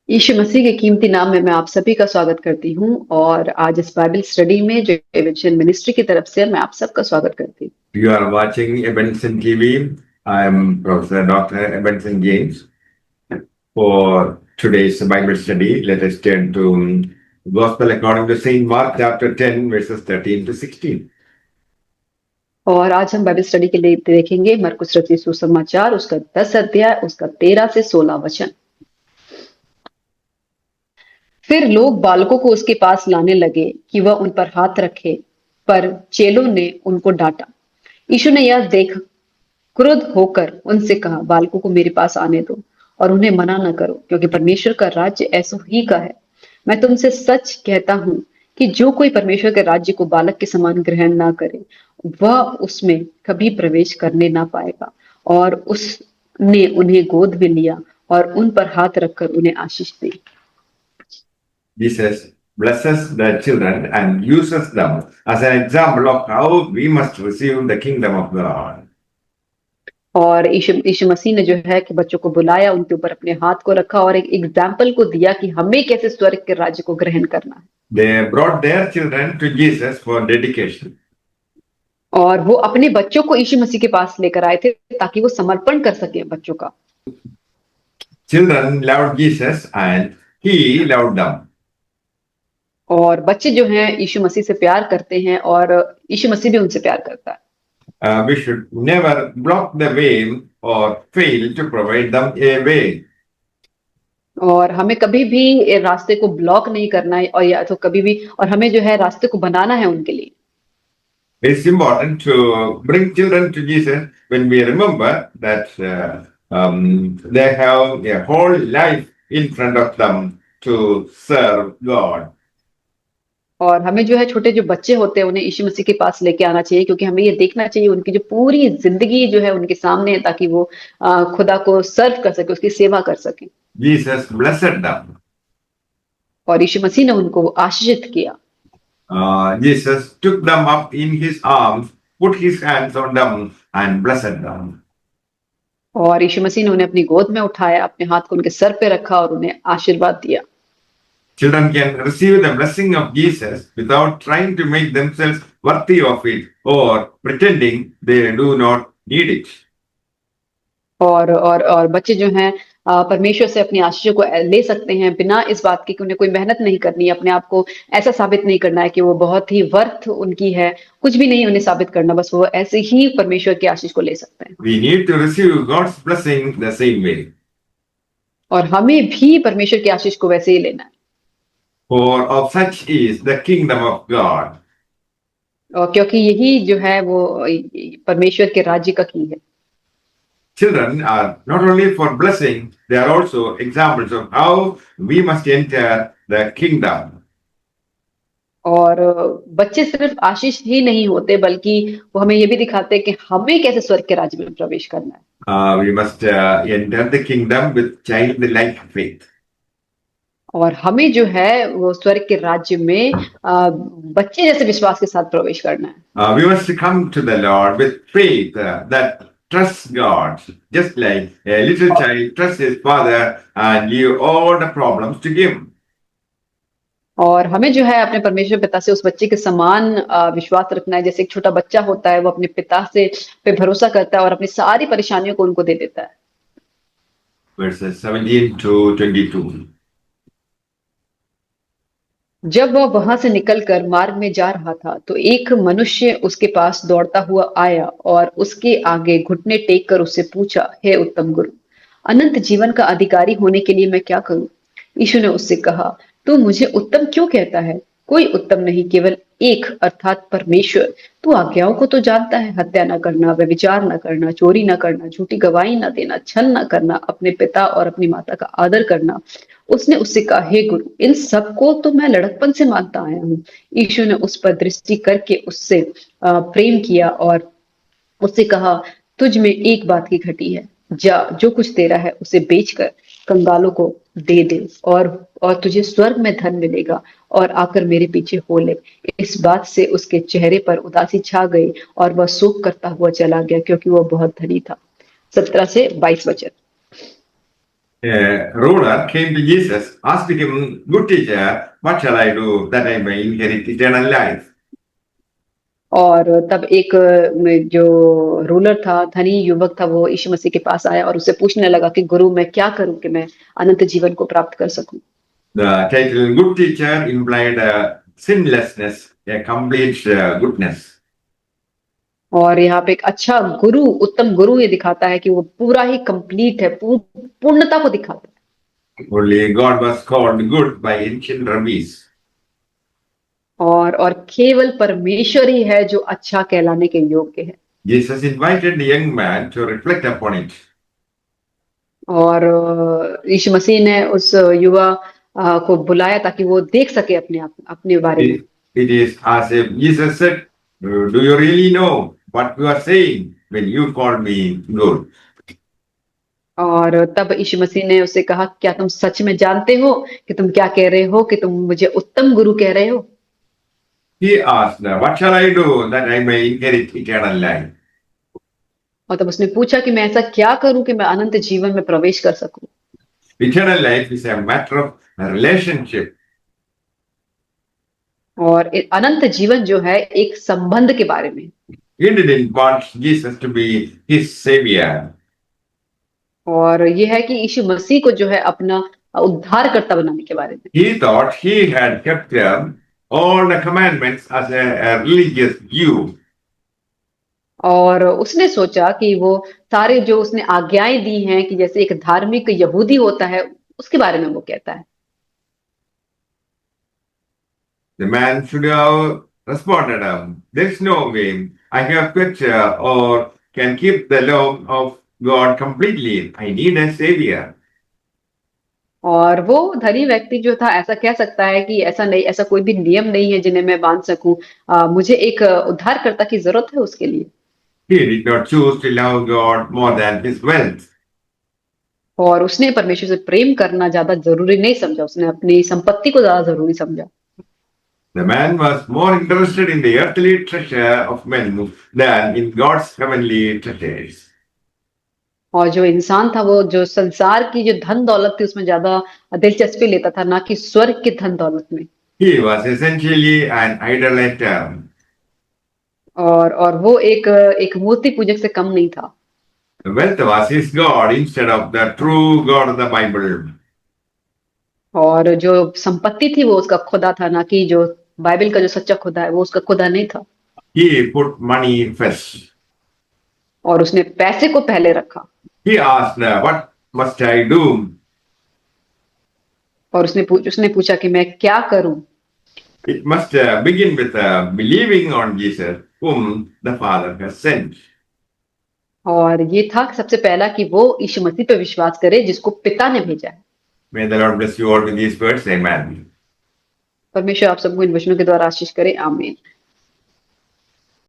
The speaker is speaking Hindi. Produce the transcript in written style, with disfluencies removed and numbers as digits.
यीशु मसीह के कीमती नाम में मैं आप सभी का स्वागत करती हूँ और आज इस बाइबल स्टडी में जो एवेंशन मिनिस्ट्री की तरफ से मैं आप सबका स्वागत करती हूँ। You are watching Ebenson TV. I am Professor Dr. Ebenson James. For today's Bible study, let us turn to Gospel according to Saint Mark chapter 10, verses 13 to 16. और आज हम बाइबल स्टडी के लिए देखेंगे मरकुस रचित सुसमाचार उसका 10 अध्याय उसका 13 से 16 वचन। फिर लोग बालकों को उसके पास लाने लगे कि वह उन पर हाथ रखे, पर चेलों ने उनको डांटा। यीशु ने यह देख क्रुद्ध होकर उनसे कहा, बालकों को मेरे पास आने दो और उन्हें मना न करो, क्योंकि परमेश्वर का राज्य ऐसो ही का है। मैं तुमसे सच कहता हूं कि जो कोई परमेश्वर के राज्य को बालक के समान ग्रहण ना करे, वह उसमें कभी प्रवेश करने ना पाएगा। और उसने उन्हें गोद में लिया और उन पर हाथ रखकर उन्हें आशीष दी। Jesus blesses the children and uses them as an example of how we must receive the kingdom of God. और यीशु मसीह ने जो है कि बच्चों को बुलाया, उनके ऊपर अपने हाथ को रखा और एक एग्जाम्पल को दिया कि हमें कैसे स्वर्ग के राज्य को ग्रहण करना है। They brought their children to Jesus for dedication. और वो अपने बच्चों को यीशु मसीह के पास लेकर आए थे ताकि वो समर्पण कर सके बच्चों का। Children loved Jesus and he loved them. और बच्चे जो हैं यीशु मसीह से प्यार करते हैं और यीशु मसीह भी उनसे प्यार करता है। We should never block the way or fail to provide them a way. और हमें कभी भी रास्ते को ब्लॉक नहीं करना है, और या तो कभी भी, और हमें जो है रास्ते को बनाना है उनके लिए। It's important to bring children to Jesus when we remember that they have a whole life in front of them to serve God. और हमें जो है छोटे जो बच्चे होते हैं उन्हें यीशु मसीह के पास लेके आना चाहिए, क्योंकि हमें ये देखना चाहिए उनकी जो पूरी जिंदगी जो है उनके सामने है, ताकि वो खुदा को सर्व कर सके, उसकी सेवा कर सके। Jesus blessed them. और यीशु मसीह ने उनको आशीषित किया। Jesus took them up in his arms, put his hands on them and blessed them. और यीशु मसीह ने उन्हें अपनी गोद में उठाया, अपने हाथ को उनके सर पे रखा और उन्हें आशीर्वाद दिया। Children can receive the blessing of Jesus without trying to make themselves worthy of it or pretending they do not need it. और बच्चे जो हैं परमेश्वर से अपनी आशीषों को ले सकते हैं बिना इस बात की कि उन्हें कोई मेहनत नहीं करनी है, अपने आप को ऐसा साबित नहीं करना है कि वो बहुत ही वर्थ उनकी है, कुछ भी नहीं उन्हें साबित करना, बस वो ऐसे ही परमेश्वर की आशीष को ले सकते हैं। We need to receive God's blessing the same way. और हमें भी परमेश्वर की आशीष को वैसे ही लेना है। For of such is the kingdom of God. और क्योंकि यही जो है वो परमेश्वर के राज्य का की है। Children are not only for blessing, they are also examples of how we must enter the kingdom. और बच्चे सिर्फ आशीष ही नहीं होते, बल्कि वो हमें ये भी दिखाते हैं कि हमें कैसे स्वर्ग के राज्य में प्रवेश करना है। We must enter the kingdom with childlike faith. और हमें जो है वो स्वर्ग के राज्य में बच्चे जैसे विश्वास के साथ प्रवेश करना है। We must come to the Lord with faith that trusts God, just like a little child trusts his father and leave all the problems to him. और हमें जो है अपने परमेश्वर पिता से उस बच्चे के समान विश्वास रखना है, जैसे एक छोटा बच्चा होता है वो अपने पिता से पे भरोसा करता है और अपनी सारी परेशानियों को उनको दे देता है। Verses 17 to 22. जब वह वहां से निकलकर मार्ग में जा रहा था, तो एक मनुष्य उसके पास दौड़ता हुआ आया और उसके आगे घुटने टेक कर उससे पूछा, हे उत्तम गुरु, अनंत जीवन का अधिकारी होने के लिए मैं क्या करूं? यीशु ने उससे कहा, तू मुझे उत्तम क्यों कहता है? कोई उत्तम नहीं, केवल एक, अर्थात परमेश्वर। तू आज्ञाओं को तो जानता है, हत्या न करना, व्यभिचार न करना, चोरी न करना, झूठी गवाही न देना, छल न करना, अपने पिता और अपनी माता का आदर करना। उसने उससे कहा, हे गुरु, इन सबको तो मैं लड़कपन से मानता आया हूँ। यीशु ने उस पर दृष्टि करके उससे प्रेम किया और उससे कहा, तुझ में एक बात की घटी है, जा, जो कुछ तेरा है उसे बेचकर कंगालों को दे दे, और तुझे स्वर्ग में धन मिलेगा, और आकर मेरे पीछे हो ले। इस बात से उसके चेहरे पर उदासी छा गई और वह शोक करता हुआ चला गया, क्योंकि वह बहुत धनी था। 17 से 22 वचन। ruler came to Jesus, asked him, "Good teacher, what shall I do that I may inherit eternal life?" और तब एक जो रूलर था, धनी युवक था, वो यीशु मसीह के पास आया और उससे पूछने लगा कि गुरु मैं क्या करूं कि मैं अनंत जीवन को प्राप्त कर सकूं। The title "Good Teacher" implied sinlessness, a complete goodness. और यहाँ पे एक अच्छा गुरु, उत्तम गुरु ये दिखाता है कि वो पूरा ही कंप्लीट है, पूर्णता को दिखाता है। Only God was called good by ancient rabbis. और केवल परमेश्वर ही है जो अच्छा कहलाने के योग्य है। Jesus invited the young man to reflect upon it. और यीशु मसीह ने उस युवा को बुलाया ताकि वो देख सके अपने बारे में। It is as if Jesus said, "Do you really know what you are saying when you call me good?" और तब यीशु मसीह ने उससे कहा, क्या तुम सच में जानते हो कि तुम क्या कह रहे हो, कि तुम मुझे उत्तम गुरु कह रहे हो? He asked, "What shall I do that I may inherit eternal life?" और तब उसने पूछा कि मैं ऐसा क्या करूं कि मैं अनंत जीवन में प्रवेश कर सकूं। Eternal life is a matter of relationship. और अनंत जीवन जो है एक संबंध के बारे में। He didn't want Jesus to be his savior. और ये है कि यीशु मसीह को जो है अपना उद्धारकर्ता बनाने के बारे में। He thought he had kept all the commandments as a religious Jew. और उसने सोचा कि वो सारे जो उसने आज्ञाएं दी हैं कि जैसे एक धार्मिक यहूदी होता है, उसके बारे में वो कहता है। The man should have responded, "There's no way I have kept or can keep the law of God completely. I need a savior." और वो धनी व्यक्ति जो था ऐसा कह सकता है कि ऐसा नहीं, ऐसा कोई भी नियम नहीं है जिन्हें मैं बांध सकूं। मुझे एक उद्धारकर्ता की जरूरत है उसके लिए। He did not choose to love God more than his wealth. और उसने परमेश्वर से प्रेम करना ज्यादा जरूरी नहीं समझा, उसने अपनी संपत्ति को ज्यादा जरूरी समझा। The man was more interested in the earthly treasure of men than in God's heavenly treasures. और जो इंसान था वो जो संसार की जो धन दौलत थी उसमें ज्यादा दिलचस्पी लेता था, ना कि स्वर्ग की धन दौलत में। He was essentially an idolater. और वो एक मूर्ति पूजक से कम नहीं था। The wealth was his God instead of the true God of the Bible. और जो संपत्ति थी वो उसका खुदा था, ना कि जो बाइबल का जो सच्चा खुदा है वो उसका खुदा नहीं था। He put money first. और उसने पैसे को पहले रखा। He asked, "What must I do?" और उसने पूछा कि मैं क्या करूं। It must begin with believing on Jesus, whom the Father has sent. और ये था सबसे पहला कि वो यीशु मसीह पे विश्वास करे जिसको पिता ने भेजा है। May the Lord bless you all with these words. Amen. परमेश्वर आप सबको इन वचनों के द्वारा आशीष करे। आमीन।